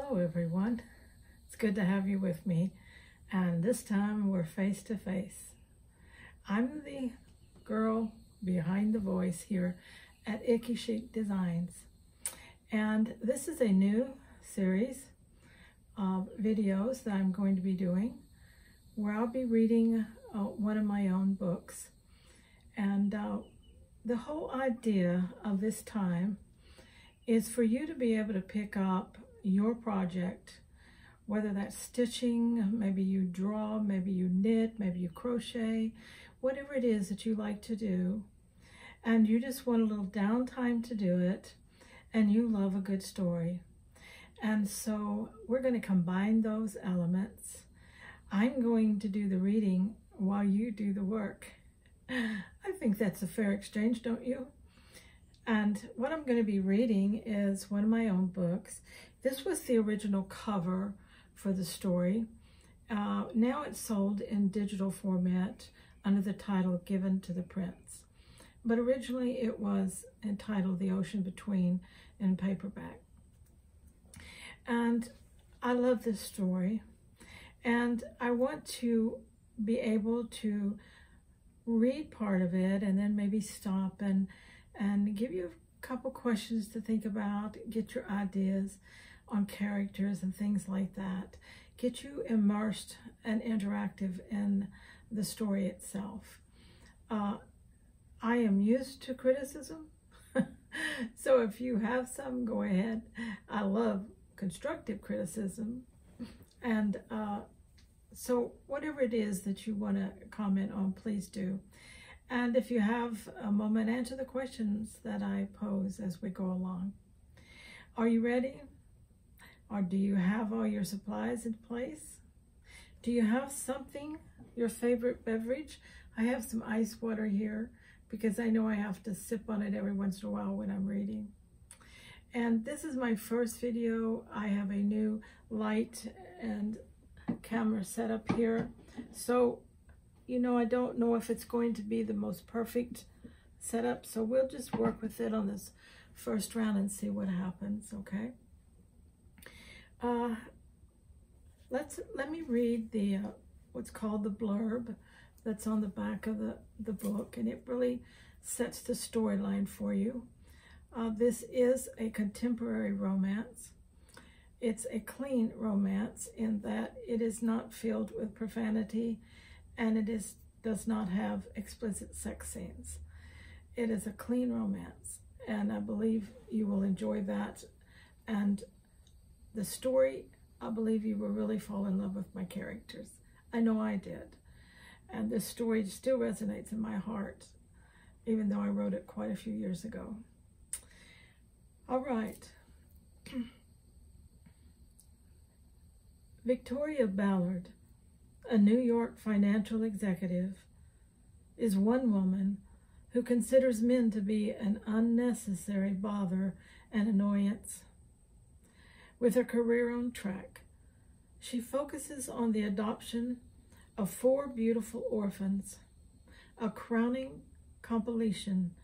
Hello everyone, it's good to have you with me, and this time we're face to face. I'm the girl behind the voice here at Icky Chic Designs, and this is a new series of videos that I'm going to be doing where I'll be reading one of my own books. And the whole idea of this time is for you to be able to pick up your project, whether that's stitching, maybe you draw, maybe you knit, maybe you crochet, whatever it is that you like to do, and you just want a little downtime to do it, and you love a good story. And so we're going to combine those elements. I'm going to do the reading while you do the work. I think that's a fair exchange, don't you? And what I'm going to be reading is one of my own books. This was the original cover for the story. Now it's sold in digital format under the title Given to the Prince. But originally it was entitled The Ocean Between in paperback. And I love this story. And I want to be able to read part of it and then maybe stop and give you a couple questions to think about, get your ideas on characters and things like that, get you immersed and interactive in the story itself. I am used to criticism, so if you have some, go ahead. I love constructive criticism, and so whatever it is that you want to comment on, please do. And if you have a moment, answer the questions that I pose as we go along. Are you ready? Or do you have all your supplies in place? Do you have something, your favorite beverage? I have some ice water here because I know I have to sip on it every once in a while when I'm reading. And this is my first video. I have a new light and camera set up here. So, you know, I don't know if it's going to be the most perfect setup, so we'll just work with it on this first round and see what happens, okay? Let me read the what's called the blurb that's on the back of the book, and it really sets the storyline for you. This is a contemporary romance. It's a clean romance in that it is not filled with profanity, and it does not have explicit sex scenes. It is a clean romance, and I believe you will enjoy that. And the story, I believe you will really fall in love with my characters. I know I did. And this story still resonates in my heart, even though I wrote it quite a few years ago. All right. Victoria Ballard, a New York financial executive, is one woman who considers men to be an unnecessary bother and annoyance. With her career on track, she focuses on the adoption of 4 beautiful orphans, a crowning completion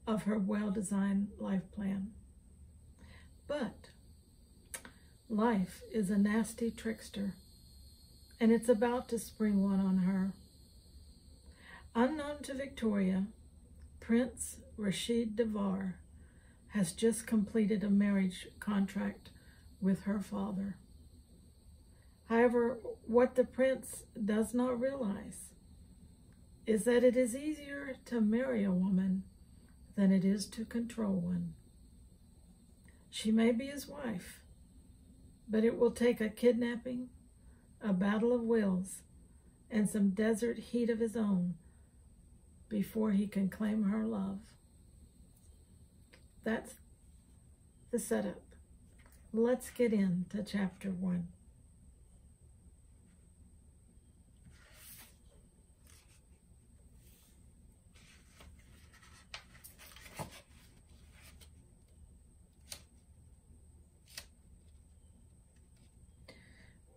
of her well-designed life plan. But life is a nasty trickster, and it's about to spring one on her. Unknown to Victoria, Prince Rashid Devar has just completed a marriage contract with her father. However, what the prince does not realize is that it is easier to marry a woman than it is to control one. She may be his wife, but it will take a kidnapping, a battle of wills, and some desert heat of his own before he can claim her love. That's the setup. Let's get into chapter 1.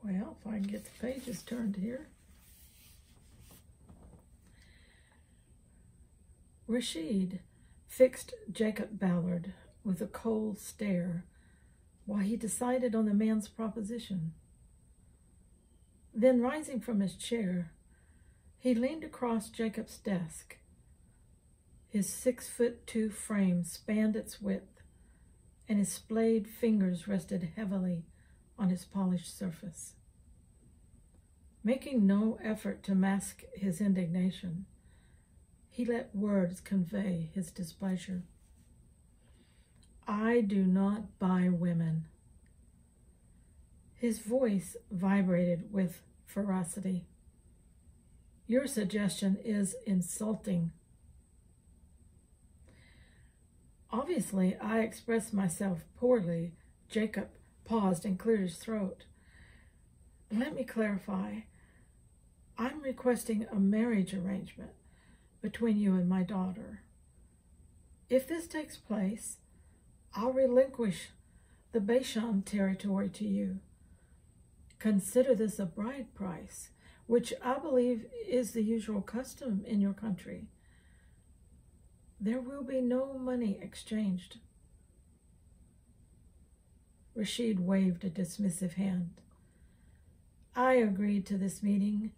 Well, if I can get the pages turned here. Rashid fixed Jacob Ballard with a cold stare while he decided on the man's proposition. Then, rising from his chair, he leaned across Jacob's desk. His 6'2" frame spanned its width, and his splayed fingers rested heavily on his polished surface. Making no effort to mask his indignation, he let words convey his displeasure. "I do not buy women." His voice vibrated with ferocity. "Your suggestion is insulting." Obviously, I expressed myself poorly. Jacob paused and cleared his throat. "Let me clarify. I'm requesting a marriage arrangement between you and my daughter. If this takes place, I'll relinquish the Bashan territory to you. Consider this a bride price, which I believe is the usual custom in your country. There will be no money exchanged." Rashid waved a dismissive hand. "I agreed to this meeting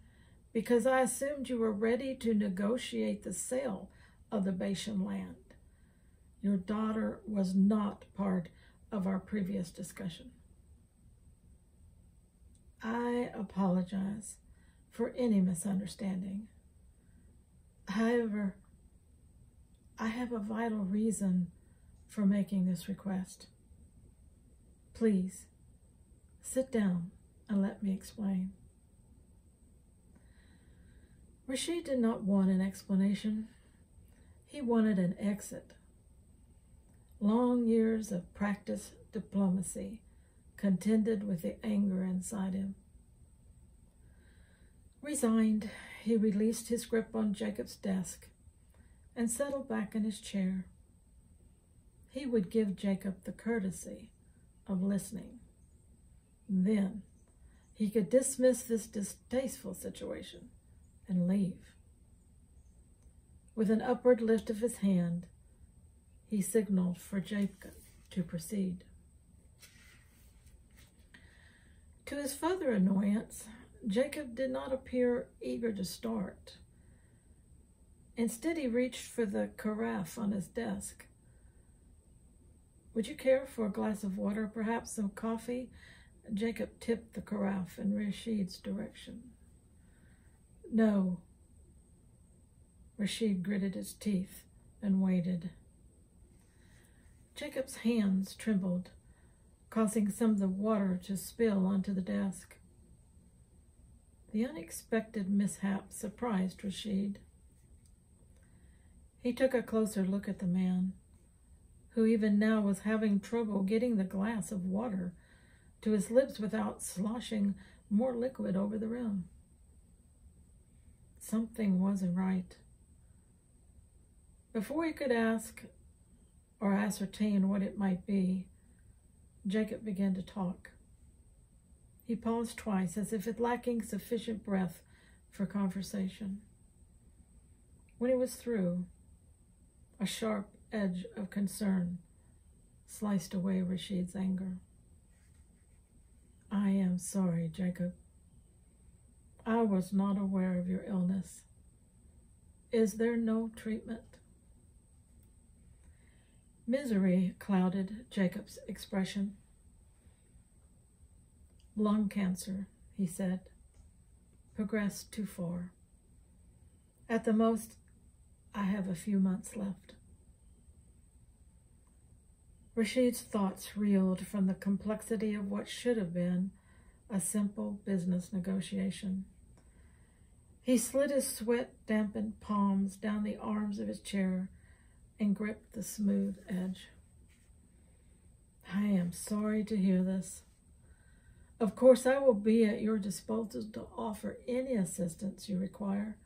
because I assumed you were ready to negotiate the sale of the Bashan land. Your daughter was not part of our previous discussion." "I apologize for any misunderstanding. However, I have a vital reason for making this request. Please, sit down and let me explain." Rashid did not want an explanation. He wanted an exit. Long years of practiced diplomacy contended with the anger inside him. Resigned, he released his grip on Jacob's desk and settled back in his chair. He would give Jacob the courtesy of listening. Then he could dismiss this distasteful situation and leave. With an upward lift of his hand, he signaled for Jacob to proceed. To his further annoyance, Jacob did not appear eager to start. Instead, he reached for the carafe on his desk. "Would you care for a glass of water, perhaps some coffee?" Jacob tipped the carafe in Rashid's direction. "No." Rashid gritted his teeth and waited. Jacob's hands trembled, causing some of the water to spill onto the desk. The unexpected mishap surprised Rashid. He took a closer look at the man, who even now was having trouble getting the glass of water to his lips without sloshing more liquid over the rim. Something wasn't right. Before he could ask or ascertain what it might be, Jacob began to talk. He paused twice, as if lacking sufficient breath for conversation. When he was through, a sharp edge of concern sliced away Rashid's anger. "I am sorry, Jacob. I was not aware of your illness. Is there no treatment?" Misery clouded Jacob's expression. "Lung cancer," he said. "Progressed too far. At the most, I have a few months left." Rashid's thoughts reeled from the complexity of what should have been a simple business negotiation. He slid his sweat-dampened palms down the arms of his chair and gripped the smooth edge. "I am sorry to hear this. Of course, I will be at your disposal to offer any assistance you require.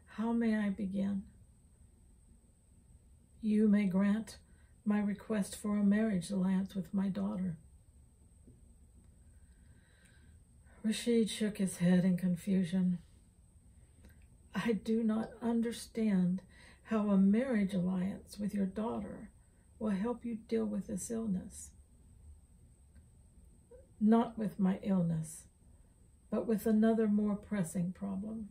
How may I begin?" "You may grant my request for a marriage alliance with my daughter." Rashid shook his head in confusion. "I do not understand how a marriage alliance with your daughter will help you deal with this illness." not with my illness, but with another more pressing problem.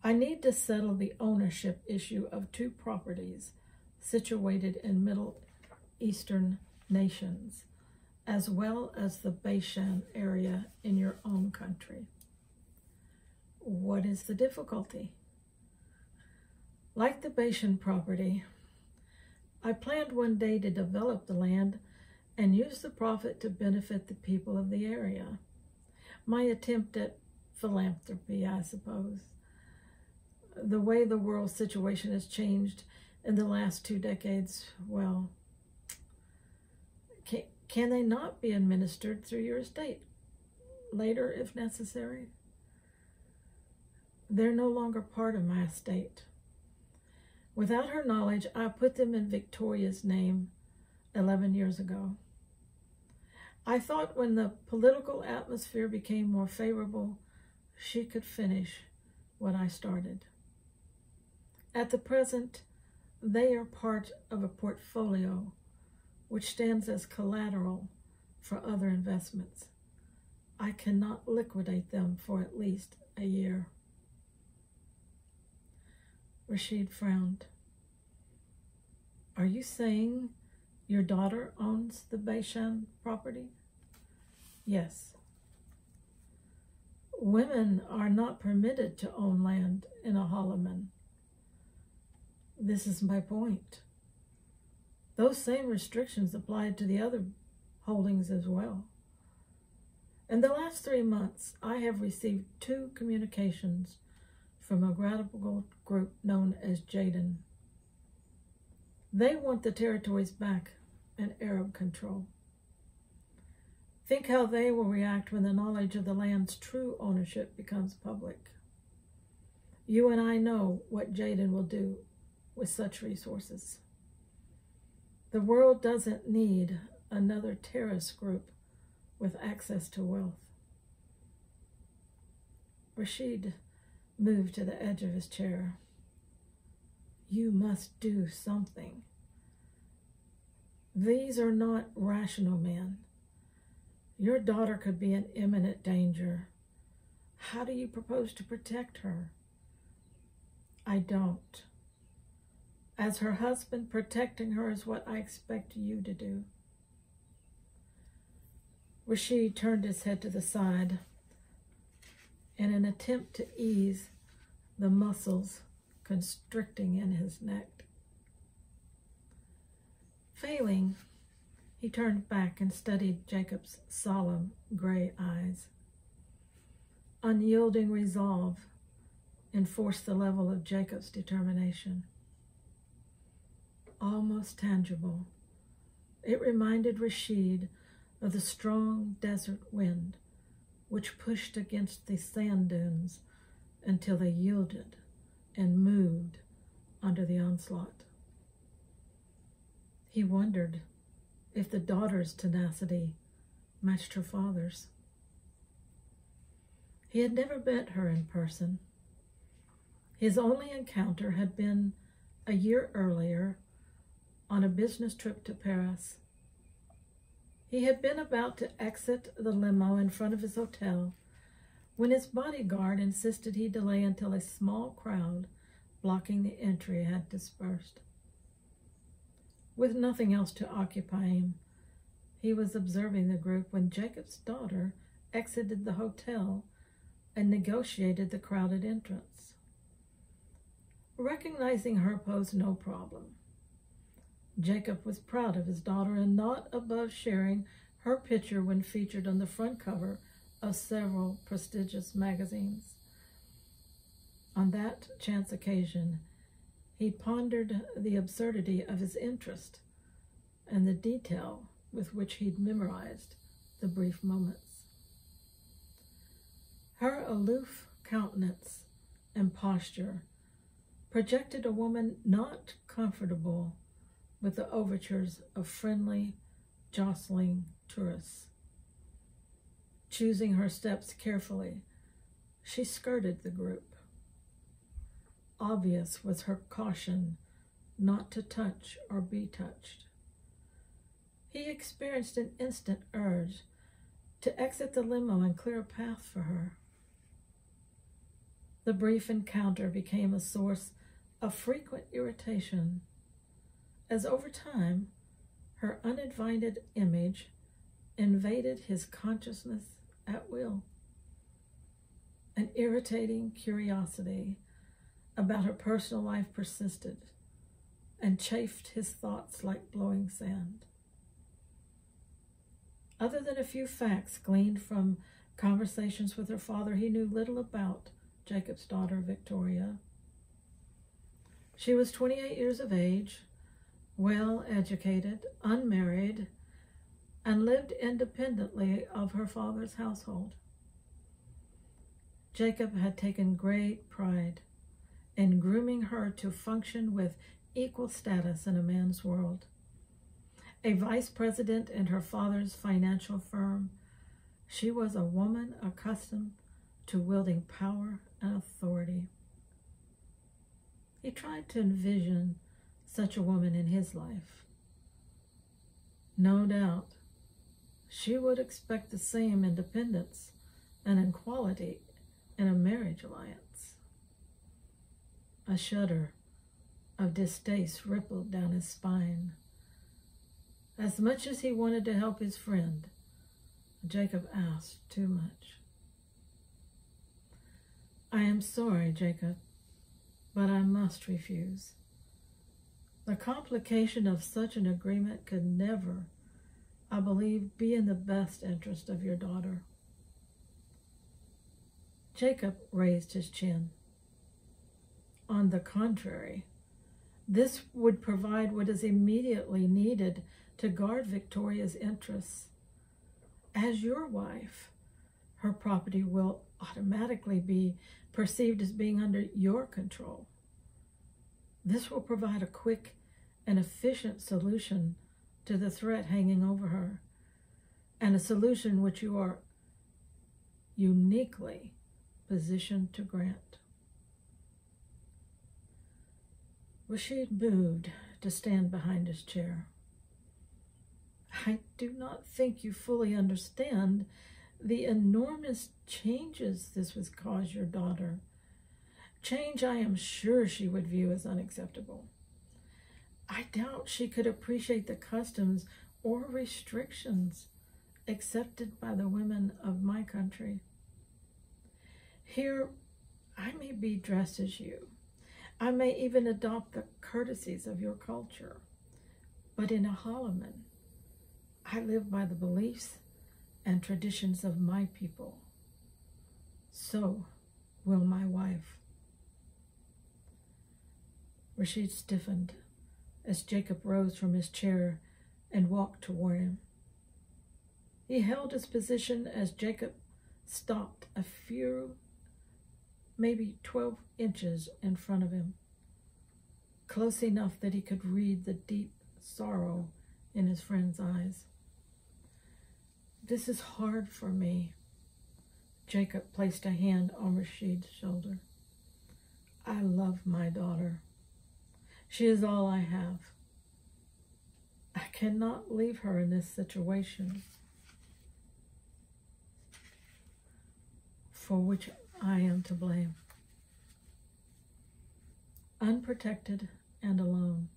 I need to settle the ownership issue of 2 properties situated in Middle Eastern nations, as well as the Bashan area in your own country. What is the difficulty? Like the Bashan property, I planned one day to develop the land and use the profit to benefit the people of the area. My attempt at philanthropy, I suppose. The way the world situation has changed in the last 2 decades, well, can they not be administered through your estate later if necessary? They're no longer part of my estate. Without her knowledge, I put them in Victoria's name 11 years ago. I thought when the political atmosphere became more favorable, she could finish what I started. At the present, they are part of a portfolio which stands as collateral for other investments. I cannot liquidate them for at least a year. Rashid frowned. Are you saying your daughter owns the Bashan property? Yes. Women are not permitted to own land in a Halaman. This is my point. Those same restrictions applied to the other holdings as well. In the last 3 months, I have received 2 communications from a radical group known as Jadin. They want the territories back in Arab control. Think how they will react when the knowledge of the land's true ownership becomes public. You and I know what Jadin will do with such resources. The world doesn't need another terrorist group with access to wealth. Rashid moved to the edge of his chair. You must do something. These are not rational men. Your daughter could be in imminent danger. How do you propose to protect her? I don't. As her husband, protecting her is what I expect you to do. Rashid turned his head to the side in an attempt to ease the muscles constricting in his neck. Failing, he turned back and studied Jacob's solemn gray eyes. Unyielding resolve enforced the level of Jacob's determination. Almost tangible, it reminded Rashid of the strong desert wind which pushed against the sand dunes until they yielded and moved under the onslaught. He wondered if the daughter's tenacity matched her father's. He had never met her in person. His only encounter had been a year earlier on a business trip to Paris. He had been about to exit the limo in front of his hotel when his bodyguard insisted he delay until a small crowd blocking the entry had dispersed. With nothing else to occupy him, he was observing the group when Jacob's daughter exited the hotel and negotiated the crowded entrance. Recognizing her posed no problem. Jacob was proud of his daughter and not above sharing her picture when featured on the front cover of several prestigious magazines. On that chance occasion, he pondered the absurdity of his interest and the detail with which he'd memorized the brief moments. Her aloof countenance and posture projected a woman not comfortable with the overtures of friendly, jostling tourists. Choosing her steps carefully, she skirted the group. Obvious was her caution not to touch or be touched. He experienced an instant urge to exit the limo and clear a path for her. The brief encounter became a source of frequent irritation, as over time, her uninvited image invaded his consciousness at will. An irritating curiosity about her personal life persisted and chafed his thoughts like blowing sand. Other than a few facts gleaned from conversations with her father, he knew little about Jacob's daughter, Victoria. She was 28 years of age, well-educated, unmarried, and lived independently of her father's household. Jacob had taken great pride in grooming her to function with equal status in a man's world. A vice president in her father's financial firm, she was a woman accustomed to wielding power and authority. He tried to envision such a woman in his life. No doubt, she would expect the same independence and equality in a marriage alliance. A shudder of distaste rippled down his spine. As much as he wanted to help his friend, Jacob asked too much. "I am sorry, Jacob, but I must refuse. The complication of such an agreement could never, I believe, be in the best interest of your daughter." Jacob raised his chin. "On the contrary, this would provide what is immediately needed to guard Victoria's interests. As your wife, her property will automatically be perceived as being under your control. This will provide a quick and efficient solution to the threat hanging over her, and a solution which you are uniquely positioned to grant." Rashid moved to stand behind his chair. "I do not think you fully understand the enormous changes this would cause your daughter. Change I am sure she would view as unacceptable. I doubt she could appreciate the customs or restrictions accepted by the women of my country. Here, I may be dressed as you. I may even adopt the courtesies of your culture. But in Ahalaman, I live by the beliefs and traditions of my people. So will my wife." Rashid stiffened as Jacob rose from his chair and walked toward him. He held his position as Jacob stopped a few, maybe 12 inches in front of him, close enough that he could read the deep sorrow in his friend's eyes. "This is hard for me." Jacob placed a hand on Rashid's shoulder. "I love my daughter. She is all I have. I cannot leave her in this situation, for which I am to blame. Unprotected and alone.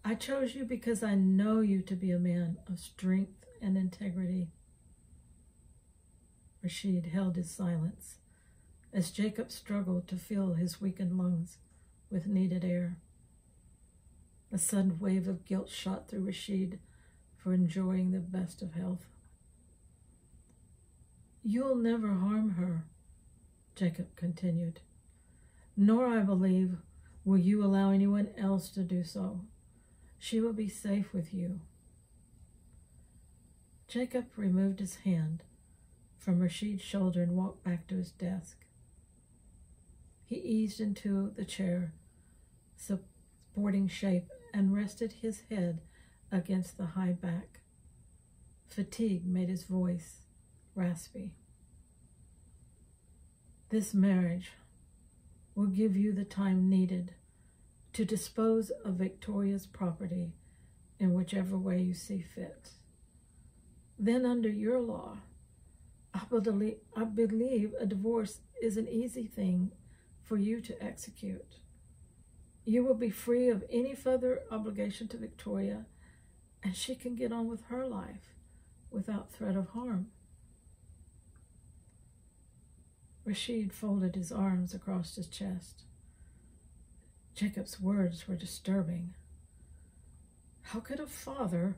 I chose you because I know you to be a man of strength and integrity." Rashid held his silence as Jacob struggled to fill his weakened lungs with needed air. A sudden wave of guilt shot through Rashid for enjoying the best of health. "You'll never harm her," Jacob continued. "Nor, I believe, will you allow anyone else to do so. She will be safe with you." Jacob removed his hand from Rashid's shoulder and walked back to his desk. He eased into the chair, supporting shape, and rested his head against the high back. Fatigue made his voice raspy. "This marriage will give you the time needed to dispose of Victoria's property in whichever way you see fit. Then under your law, I believe a divorce is an easy thing for you to execute. You will be free of any further obligation to Victoria, and she can get on with her life without threat of harm. Rashid folded his arms across his chest. Jacob's words were disturbing. How could a father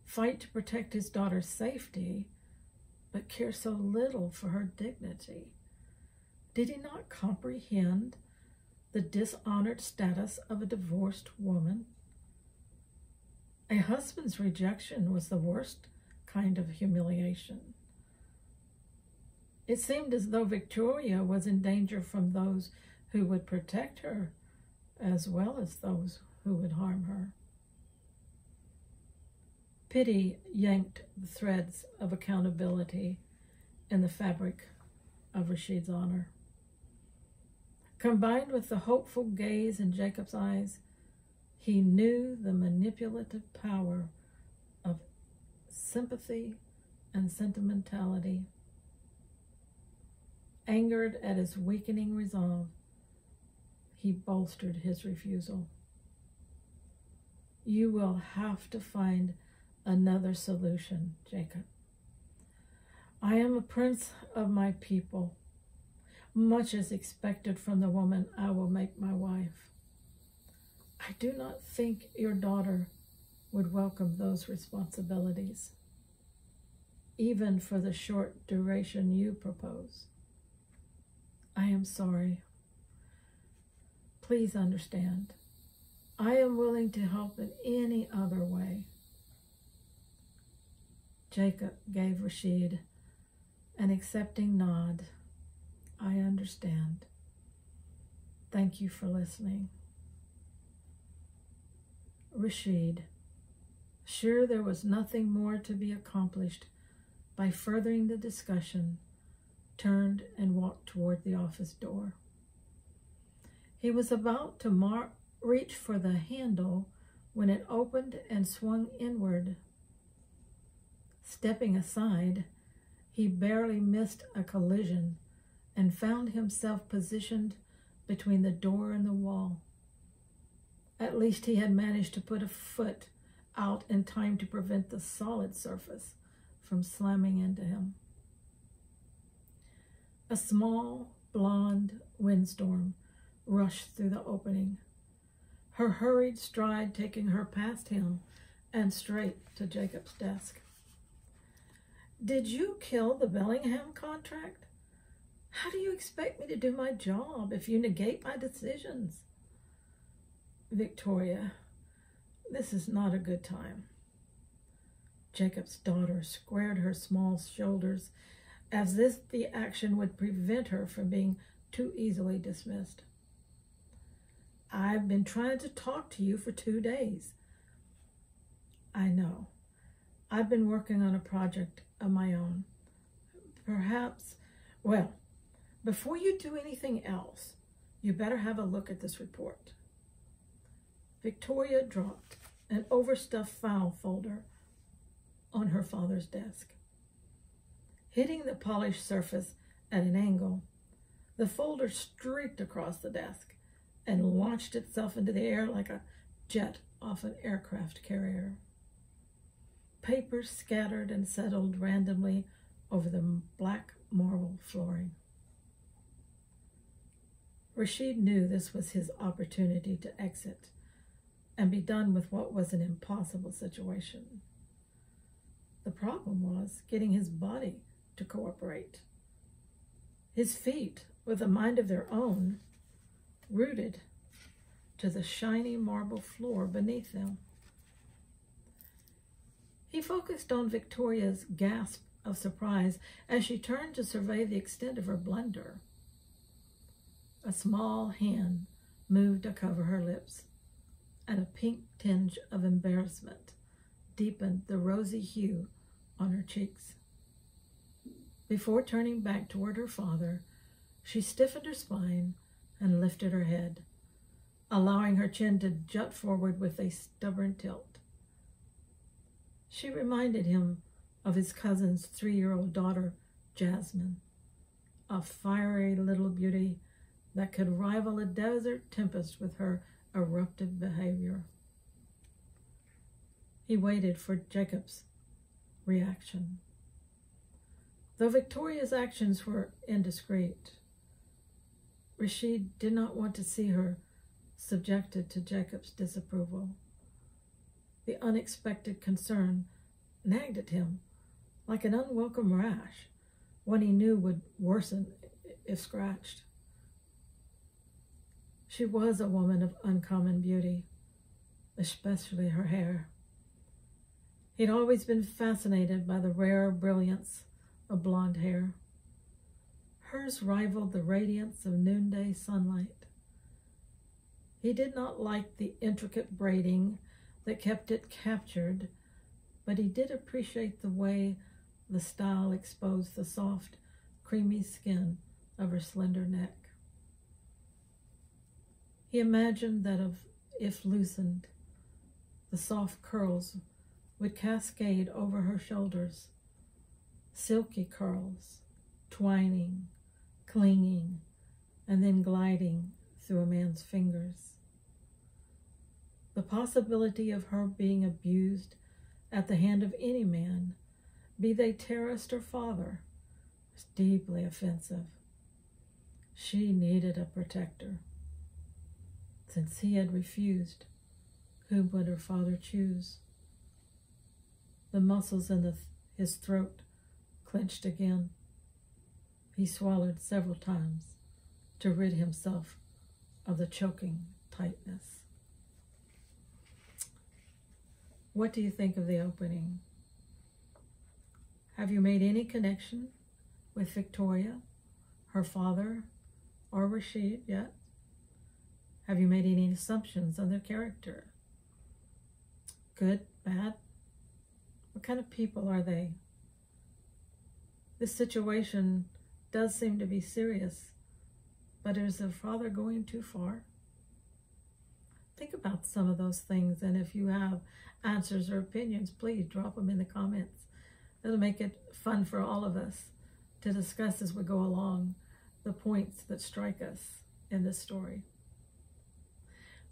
fight to protect his daughter's safety, but care so little for her dignity? Did he not comprehend the dishonored status of a divorced woman? A husband's rejection was the worst kind of humiliation. It seemed as though Victoria was in danger from those who would protect her, as well as those who would harm her. Pity yanked the threads of accountability in the fabric of Rashid's honor. Combined with the hopeful gaze in Jacob's eyes, he knew the manipulative power of sympathy and sentimentality. Angered at his weakening resolve, he bolstered his refusal. You will have to find another solution, Jacob. I am a prince of my people. Much is expected from the woman I will make my wife. I do not think your daughter would welcome those responsibilities, even for the short duration you propose. I am sorry. Please understand. I am willing to help in any other way. Jacob gave Rashid an accepting nod. I understand. Thank you for listening. Rashid, sure there was nothing more to be accomplished by furthering the discussion, turned and walked toward the office door. He was about to reach for the handle when it opened and swung inward. Stepping aside, he barely missed a collision and found himself positioned between the door and the wall. At least he had managed to put a foot out in time to prevent the solid surface from slamming into him. A small, blonde windstorm rushed through the opening, her hurried stride taking her past him and straight to Jacob's desk. Did you kill the Bellingham contract? How do you expect me to do my job if you negate my decisions? Victoria, this is not a good time. Jacob's daughter squared her small shoulders as if the action would prevent her from being too easily dismissed. I've been trying to talk to you for 2 days. I know. I've been working on a project of my own. Perhaps, well, before you do anything else, you better have a look at this report. Victoria dropped an overstuffed file folder on her father's desk. Hitting the polished surface at an angle, the folder streaked across the desk and launched itself into the air like a jet off an aircraft carrier. Papers scattered and settled randomly over the black marble flooring. Rashid knew this was his opportunity to exit and be done with what was an impossible situation. The problem was getting his body to cooperate. His feet, with a mind of their own, rooted to the shiny marble floor beneath them. He focused on Victoria's gasp of surprise as she turned to survey the extent of her blunder. A small hand moved to cover her lips, and a pink tinge of embarrassment deepened the rosy hue on her cheeks. Before turning back toward her father, she stiffened her spine and lifted her head, allowing her chin to jut forward with a stubborn tilt. She reminded him of his cousin's 3-year-old daughter, Jasmine, a fiery little beauty that could rival a desert tempest with her eruptive behavior. He waited for Jacob's reaction. Though Victoria's actions were indiscreet, Rashid did not want to see her subjected to Jacob's disapproval. The unexpected concern nagged at him like an unwelcome rash, one he knew would worsen if scratched. She was a woman of uncommon beauty, especially her hair. He'd always been fascinated by the rare brilliance of blonde hair. Hers rivaled the radiance of noonday sunlight. He did not like the intricate braiding that kept it captured, but he did appreciate the way the style exposed the soft, creamy skin of her slender neck. He imagined that if loosened, the soft curls would cascade over her shoulders, silky curls, twining, clinging, and then gliding through a man's fingers. The possibility of her being abused at the hand of any man, be they terrorist or father, was deeply offensive. She needed a protector. Since he had refused, whom would her father choose? The muscles in his throat clenched again. He swallowed several times to rid himself of the choking tightness. What do you think of the opening? Have you made any connection with Victoria, her father, or Rashid yet? Have you made any assumptions on their character? Good, bad? What kind of people are they? This situation does seem to be serious, but is their father going too far? Think about some of those things, and if you have answers or opinions, please drop them in the comments. It'll make it fun for all of us to discuss as we go along the points that strike us in this story.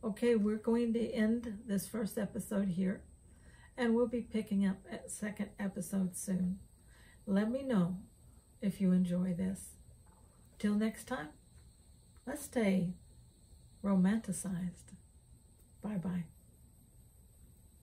Okay, we're going to end this first episode here, and we'll be picking up a second episode soon. Let me know if you enjoy this. Till next time, let's stay romanticized. Bye-bye.